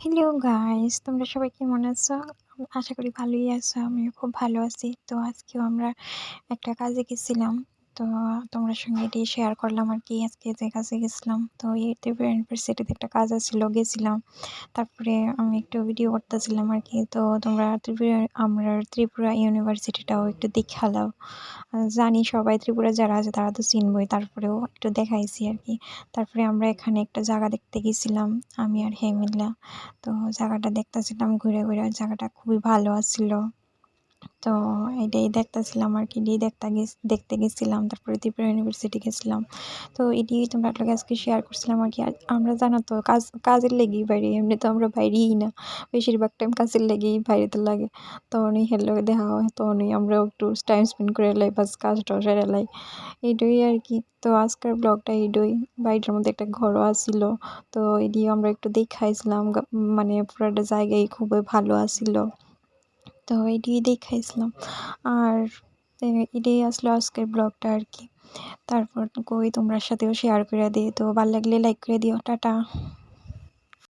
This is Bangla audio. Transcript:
হ্যালো গাইস, তোমরা সবাই কেমন আছো? আশা করি ভালোই আছো। আমিও খুব ভালো আছি। তো আজকেও আমরা একটা কাজে গেছিলাম। তো তোমার সঙ্গে এটি শেয়ার করলাম আরকি। আজকে যে কাজে গেছিলাম, তো এই ত্রিপুরা ইউনিভার্সিটিতে একটা কাজ আছিল, গেছিলাম। তারপরে আমি একটু ভিডিও করতেছিলাম আরকি। তো তোমরা আমরা ত্রিপুরা ইউনিভার্সিটিটাও একটু দেখালাও। জানি সবাই ত্রিপুরা যারা আছে তারা তো চিনবই, তারপরেও একটু দেখাইছি আরকি। তারপরে আমরা এখানে একটা জায়গা দেখতে গেছিলাম, আমি আর হেমিল্লা। তো জায়গাটা দেখতেছিলাম ঘুরে ঘুরে, জায়গাটা খুবই ভালো আছিল। তো এটাই দেখতেছিলাম আরকি, এটাই দেখতে গেছিলাম। তারপরে ত্রিপুরা ইউনিভার্সিটি গেছিলাম। তো এটিই তোমরা লগে আজকে শেয়ার করছিলাম আরকি। আর আমরা জানো তো কাজের লেগেই বাইরে, এমনি তো আমরা বাইরেই না। বেশিরভাগ টাইম কাজের লেগেই বাইরেতে লাগে। তখনই হের লগে দেখা হয়, তখনই আমরাও একটু টাইম স্পেন্ড করে এলাই, বাস কাজটাও সেরে এলাই। এইটাই আরকি। তো আজকের ব্লগটা এইটাই। বাড়িটার মধ্যে একটা ঘরও আছিল। তো এটি আমরা একটু দেখাইছিলাম। মানে পুরাটা জায়গায় খুবই ভালো আছিল। তো এটি দেখাইছিলাম। আর এটাই আসলো আজকের ব্লগটা আরকি। তারপর কই তোমরার সাথেও শেয়ার করে দিই। তো ভাল লাগলে লাইক করে দিও। টাটা।